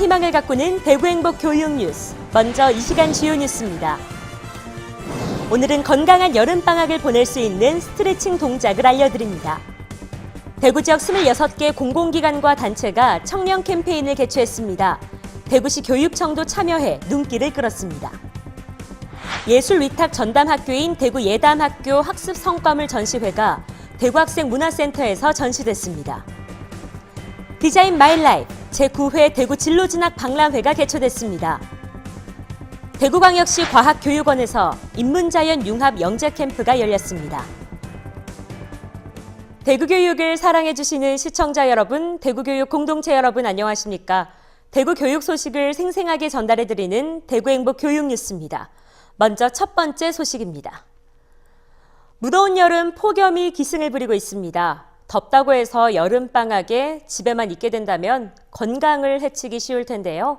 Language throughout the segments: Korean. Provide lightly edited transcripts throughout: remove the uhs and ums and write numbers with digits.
희망을 가꾸는 대구행복 교육 뉴스. 먼저 이 시간 주요 뉴스입니다. 오늘은 건강한 여름방학을 보낼 수 있는 스트레칭 동작을 알려드립니다. 대구 지역 26개 공공기관과 단체가 청년 캠페인을 개최했습니다. 대구시 교육청도 참여해 눈길을 끌었습니다. 예술위탁 전담학교인 대구예담학교 학습 성과물 전시회가 대구학생문화센터에서 전시됐습니다. 디자인 마이 라이프 제9회 대구 진로진학 박람회가 개최됐습니다. 대구광역시 과학교육원에서 인문자연 융합 영재 캠프가 열렸습니다. 대구교육을 사랑해주시는 시청자 여러분, 대구교육 공동체 여러분 안녕하십니까? 대구교육 소식을 생생하게 전달해드리는 대구행복 교육뉴스입니다. 먼저 첫 번째 소식입니다. 무더운 여름 폭염이 기승을 부리고 있습니다. 덥다고 해서 여름방학에 집에만 있게 된다면 건강을 해치기 쉬울 텐데요.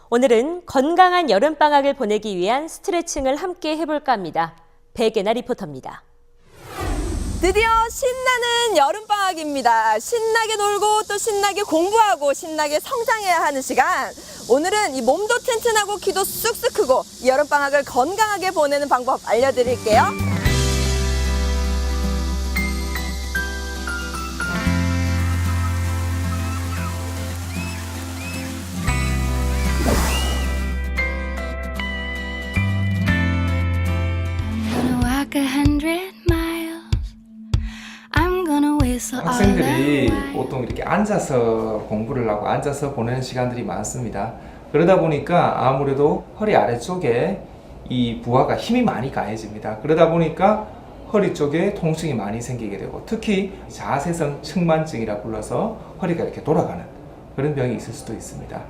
오늘은 건강한 여름방학을 보내기 위한 스트레칭을 함께 해볼까 합니다. 백예나 리포터입니다. 드디어 신나는 여름방학입니다. 신나게 놀고 또 신나게 공부하고 신나게 성장해야 하는 시간. 오늘은 이 몸도 튼튼하고 키도 쑥쑥 크고 이 여름방학을 건강하게 보내는 방법 알려드릴게요. 학생들이 보통 이렇게 앉아서 공부를 하고 앉아서 보내는 시간들이 많습니다. 그러다 보니까 아무래도 허리 아래쪽에 이 부하가 힘이 많이 가해집니다. 그러다 보니까 허리 쪽에 통증이 많이 생기게 되고 특히 자세성 측만증이라 불러서 허리가 이렇게 돌아가는 그런 병이 있을 수도 있습니다.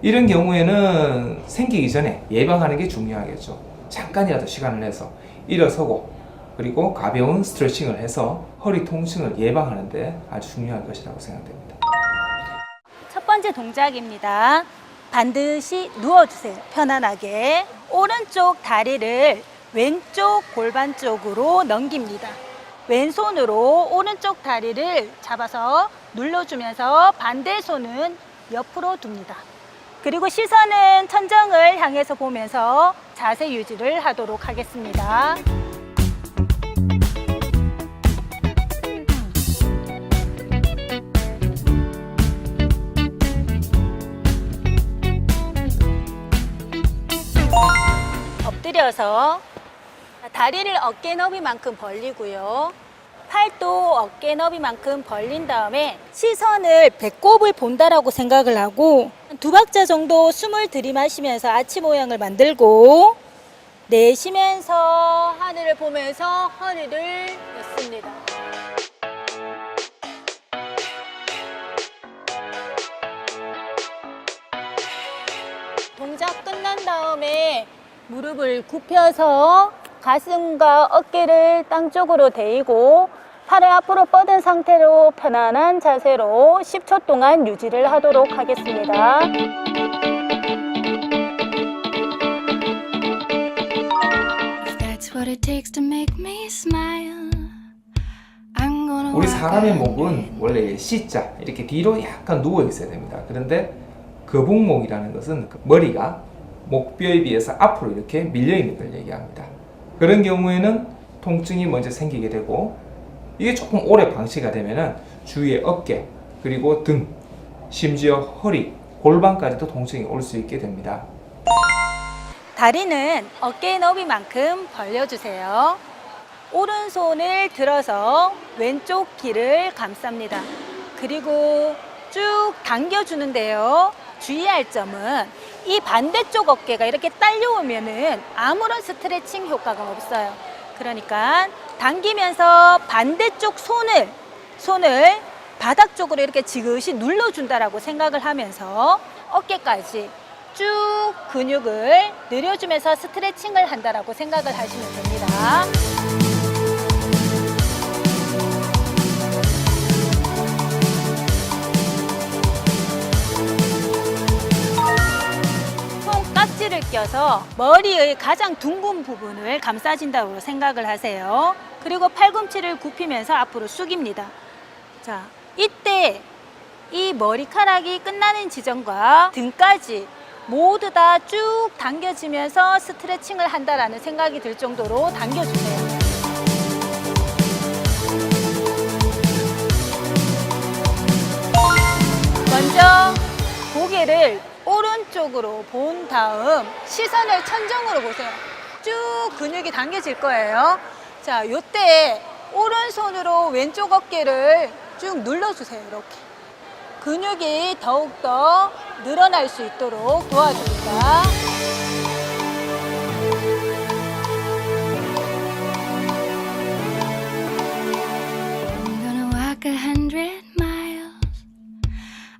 이런 경우에는 생기기 전에 예방하는 게 중요하겠죠. 잠깐이라도 시간을 내서 일어서고 그리고 가벼운 스트레칭을 해서 허리 통증을 예방하는 데 아주 중요한 것이라고 생각됩니다. 첫 번째 동작입니다. 반드시 누워주세요. 편안하게. 오른쪽 다리를 왼쪽 골반 쪽으로 넘깁니다. 왼손으로 오른쪽 다리를 잡아서 눌러주면서 반대 손은 옆으로 둡니다. 그리고 시선은 천정을 향해서 보면서 자세 유지를 하도록 하겠습니다. 엎드려서 다리를 어깨 너비만큼 벌리고요. 팔도 어깨 너비만큼 벌린 다음에 시선을 배꼽을 본다라고 생각을 하고 두 박자 정도 숨을 들이마시면서 아치 모양을 만들고 내쉬면서 하늘을 보면서 허리를 였습니다. 동작 끝난 다음에 무릎을 굽혀서 가슴과 어깨를 땅 쪽으로 대이고 팔을 앞으로 뻗은 상태로 편안한 자세로 10초 동안 유지를 하도록 하겠습니다. 우리 사람의 목은 원래 C자 이렇게 뒤로 약간 누워 있어야 됩니다. 그런데 거북목이라는 것은 머리가 목뼈에 비해서 앞으로 이렇게 밀려 있는 걸 얘기합니다. 그런 경우에는 통증이 먼저 생기게 되고 이게 조금 오래 방치가 되면은 주위에 어깨 그리고 등 심지어 허리 골반까지도 통증이 올 수 있게 됩니다. 다리는 어깨 너비만큼 벌려주세요. 오른손을 들어서 왼쪽 귀를 감쌉니다. 그리고 쭉 당겨주는데요. 주의할 점은 이 반대쪽 어깨가 이렇게 딸려오면은 아무런 스트레칭 효과가 없어요. 그러니까 당기면서 반대쪽 손을 바닥 쪽으로 이렇게 지그시 눌러준다라고 생각을 하면서 어깨까지 쭉 근육을 늘려주면서 스트레칭을 한다라고 생각을 하시면 됩니다. 깍지를 껴서 머리의 가장 둥근 부분을 감싸진다고 생각을 하세요. 그리고 팔꿈치를 굽히면서 앞으로 숙입니다. 자, 이때 이 머리카락이 끝나는 지점과 등까지 모두 다 쭉 당겨지면서 스트레칭을 한다라는 생각이 들 정도로 당겨주세요. 먼저 고개를 오른쪽으로 본 다음 시선을 천정으로 보세요. 쭉 근육이 당겨질 거예요. 자, 요때 오른손으로 왼쪽 어깨를 쭉 눌러주세요. 이렇게. 근육이 더욱더 늘어날 수 있도록 도와줍니다. I'm gonna walk 100 miles.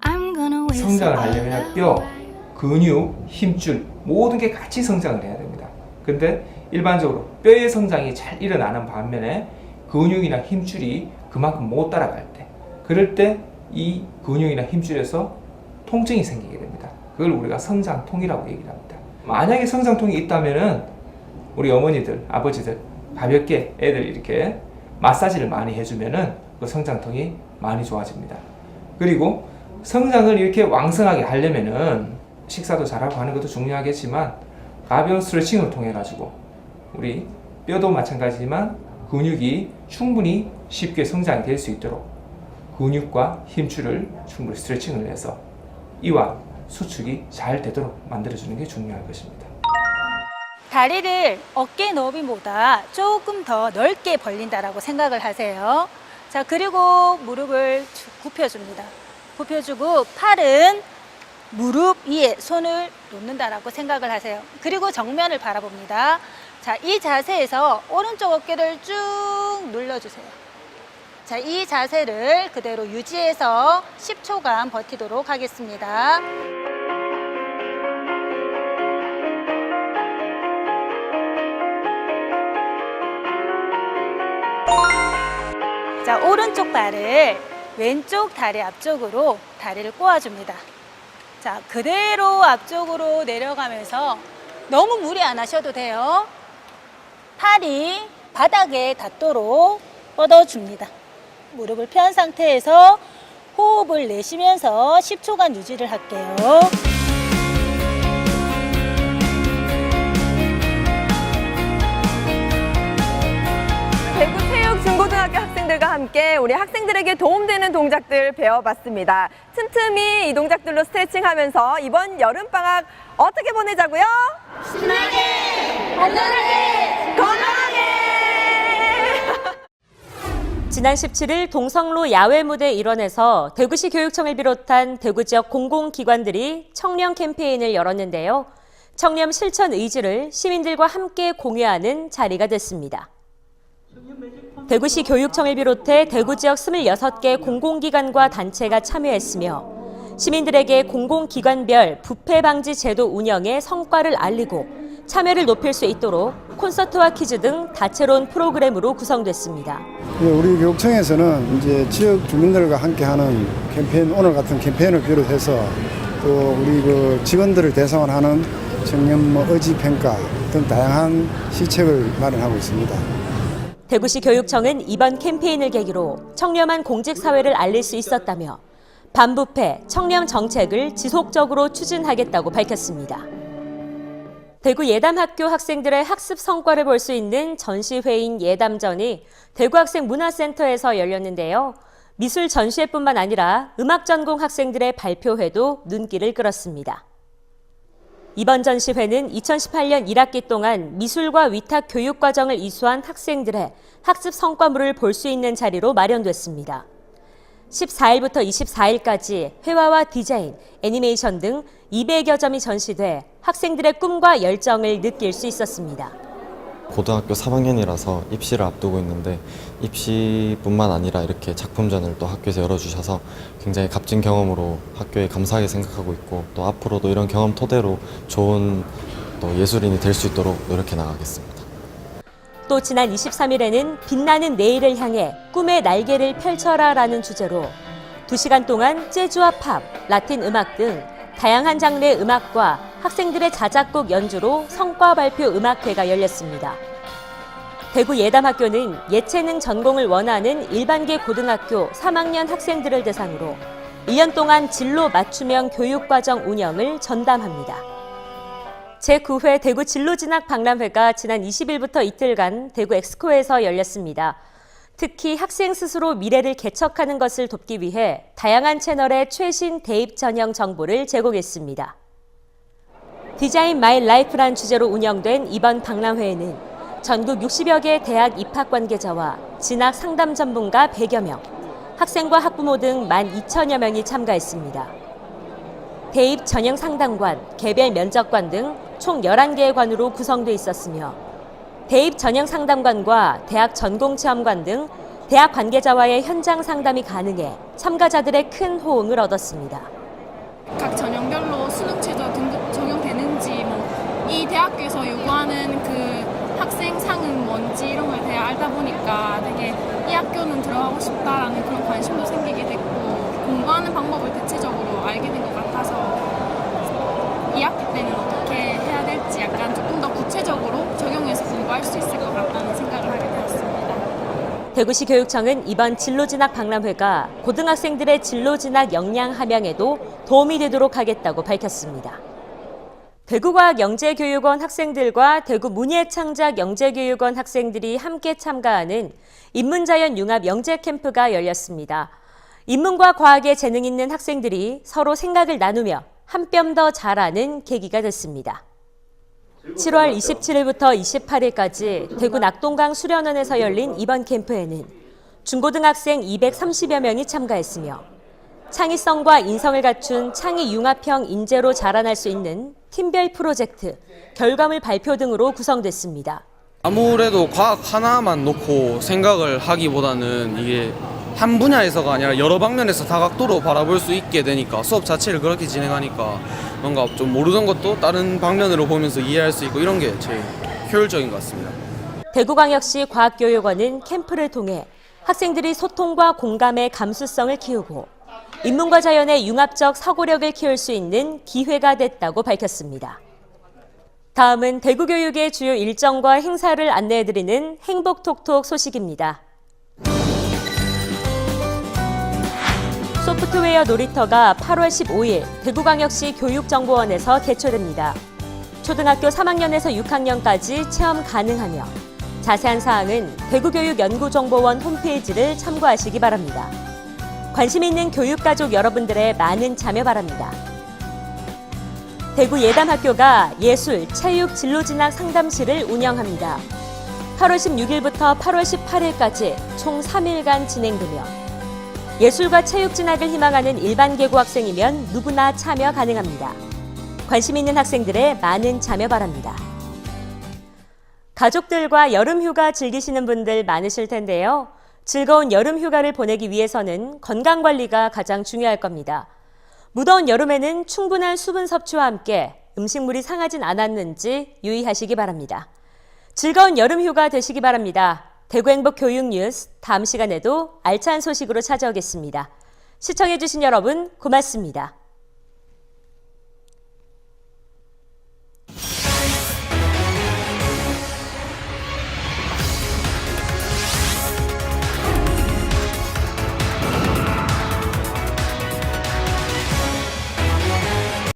I'm gonna whistle 성장을 all 하려면 the 뼈, way. 근육, 힘줄 모든 게 같이 성장을 해야 됩니다. 근데 일반적으로 뼈의 성장이 잘 일어나는 반면에 근육이나 힘줄이 그만큼 못 따라갈 때, 그럴 때 이 근육이나 힘줄에서 통증이 생기게 됩니다. 그걸 우리가 성장통이라고 얘기를 합니다. 만약에 성장통이 있다면은 우리 어머니들, 아버지들 가볍게 애들 이렇게 마사지를 많이 해주면은 그 성장통이 많이 좋아집니다. 그리고 성장을 이렇게 왕성하게 하려면은 식사도 잘하고 하는 것도 중요하겠지만 가벼운 스트레칭을 통해 가지고 우리 뼈도 마찬가지지만 근육이 충분히 쉽게 성장이 될 수 있도록 근육과 힘줄을 충분히 스트레칭을 해서 이완, 수축이 잘 되도록 만들어주는 게 중요할 것입니다. 다리를 어깨 너비보다 조금 더 넓게 벌린다라고 생각을 하세요. 자, 그리고 무릎을 쭉 굽혀줍니다. 굽혀주고 팔은 무릎 위에 손을 놓는다라고 생각을 하세요. 그리고 정면을 바라봅니다. 자, 이 자세에서 오른쪽 어깨를 쭉 눌러주세요. 자, 이 자세를 그대로 유지해서 10초간 버티도록 하겠습니다. 자, 오른쪽 발을 왼쪽 다리 앞쪽으로 다리를 꼬아줍니다. 자, 그대로 앞쪽으로 내려가면서 너무 무리 안 하셔도 돼요. 팔이 바닥에 닿도록 뻗어줍니다. 무릎을 편 상태에서 호흡을 내쉬면서 10초간 유지를 할게요. 대구체육중고등학교 학생들과 함께 우리 학생들에게 도움되는 동작들 배워봤습니다. 틈틈이 이 동작들로 스트레칭하면서 이번 여름방학 어떻게 보내자고요? 신나게, 안전하게, 건강하게! 지난 17일 동성로 야외 무대 일원에서 대구시 교육청을 비롯한 대구 지역 공공기관들이 청렴 캠페인을 열었는데요. 청렴 실천 의지를 시민들과 함께 공유하는 자리가 됐습니다. 대구시 교육청을 비롯해 대구 지역 26개 공공기관과 단체가 참여했으며 시민들에게 공공기관별 부패 방지 제도 운영의 성과를 알리고 참여를 높일 수 있도록 콘서트와 퀴즈 등 다채로운 프로그램으로 구성됐습니다. 우리 교육청에서는 이제 지역 주민들과 함께하는 캠페인, 오늘 같은 캠페인을 비롯해서 또 우리 그 직원들을 대상으로 하는 청렴 의지 평가 등 다양한 시책을 마련하고 있습니다. 대구시 교육청은 이번 캠페인을 계기로 청렴한 공직사회를 알릴 수 있었다며 반부패, 청렴 정책을 지속적으로 추진하겠다고 밝혔습니다. 대구 예담학교 학생들의 학습 성과를 볼 수 있는 전시회인 예담전이 대구학생문화센터에서 열렸는데요. 미술 전시회뿐만 아니라 음악 전공 학생들의 발표회도 눈길을 끌었습니다. 이번 전시회는 2018년 1학기 동안 미술과 위탁 교육 과정을 이수한 학생들의 학습 성과물을 볼 수 있는 자리로 마련됐습니다. 14일부터 24일까지 회화와 디자인, 애니메이션 등 200여 점이 전시돼 학생들의 꿈과 열정을 느낄 수 있었습니다. 고등학교 3학년이라서 입시를 앞두고 있는데 입시뿐만 아니라 이렇게 작품전을 또 학교에서 열어주셔서 굉장히 값진 경험으로 학교에 감사하게 생각하고 있고 또 앞으로도 이런 경험 토대로 좋은 또 예술인이 될 수 있도록 노력해 나가겠습니다. 또 지난 23일에는 빛나는 내일을 향해 꿈의 날개를 펼쳐라라는 주제로 2시간 동안 재즈와 팝, 라틴 음악 등 다양한 장르의 음악과 학생들의 자작곡 연주로 성과 발표 음악회가 열렸습니다. 대구 예담학교는 예체능 전공을 원하는 일반계 고등학교 3학년 학생들을 대상으로 1년 동안 진로 맞춤형 교육과정 운영을 전담합니다. 제9회 대구 진로진학 박람회가 지난 20일부터 이틀간 대구 엑스코에서 열렸습니다. 특히 학생 스스로 미래를 개척하는 것을 돕기 위해 다양한 채널의 최신 대입 전형 정보를 제공했습니다. 디자인 마이 라이프란 주제로 운영된 이번 박람회에는 전국 60여 개 대학 입학 관계자와 진학 상담 전문가 100여 명, 학생과 학부모 등 12,000여 명이 참가했습니다. 대입 전형 상담관, 개별 면접관 등 총 11개의 관으로 구성돼 있었으며 대입 전형 상담관과 대학 전공체험관 등 대학 관계자와의 현장 상담이 가능해 참가자들의 큰 호응을 얻었습니다. 각 전형별로 수능 최저 등급 적용되는지 이 대학교에서 요구하는 그 학생 상은 뭔지 이런 걸 대해 알다 보니까 되게 이 학교는 들어가고 싶다라는 그런 관심도 생기게 됐고 공부하는 방법을 대체적으로 알게 된 것 같아서 2학기 때는 어떻게 해야 될지 약간 조금 더 구체적으로 적용해서 공부할 수 있을 것 같다는 생각을 하게 되었습니다. 대구시 교육청은 이번 진로진학 박람회가 고등학생들의 진로진학 역량 함양에도 도움이 되도록 하겠다고 밝혔습니다. 대구과학영재교육원 학생들과 대구문예창작영재교육원 학생들이 함께 참가하는 인문자연 융합 영재 캠프가 열렸습니다. 인문과 과학에 재능 있는 학생들이 서로 생각을 나누며 한 뼘 더 잘하는 계기가 됐습니다. 7월 27일부터 28일까지 대구 낙동강 수련원에서 열린 이번 캠프에는 중고등학생 230여 명이 참가했으며 창의성과 인성을 갖춘 창의 융합형 인재로 자라날 수 있는 팀별 프로젝트, 결과물 발표 등으로 구성됐습니다. 아무래도 과학 하나만 놓고 생각을 하기보다는 이게 한 분야에서가 아니라 여러 방면에서 다각도로 바라볼 수 있게 되니까 수업 자체를 그렇게 진행하니까 뭔가 좀 모르던 것도 다른 방면으로 보면서 이해할 수 있고 이런 게 제일 효율적인 것 같습니다. 대구광역시 과학교육원은 캠프를 통해 학생들이 소통과 공감의 감수성을 키우고 인문과 자연의 융합적 사고력을 키울 수 있는 기회가 됐다고 밝혔습니다. 다음은 대구교육의 주요 일정과 행사를 안내해드리는 행복톡톡 소식입니다. 소프트웨어 놀이터가 8월 15일 대구광역시 교육정보원에서 개최됩니다. 초등학교 3학년에서 6학년까지 체험 가능하며 자세한 사항은 대구교육연구정보원 홈페이지를 참고하시기 바랍니다. 관심 있는 교육가족 여러분들의 많은 참여 바랍니다. 대구 예담학교가 예술, 체육, 진로진학 상담실을 운영합니다. 8월 16일부터 8월 18일까지 총 3일간 진행되며 예술과 체육 진학을 희망하는 일반 계고 학생이면 누구나 참여 가능합니다. 관심 있는 학생들의 많은 참여 바랍니다. 가족들과 여름 휴가 즐기시는 분들 많으실 텐데요. 즐거운 여름 휴가를 보내기 위해서는 건강 관리가 가장 중요할 겁니다. 무더운 여름에는 충분한 수분 섭취와 함께 음식물이 상하진 않았는지 유의하시기 바랍니다. 즐거운 여름 휴가 되시기 바랍니다. 대구 행복 교육 뉴스 다음 시간에도 알찬 소식으로 찾아오겠습니다. 시청해주신 여러분 고맙습니다.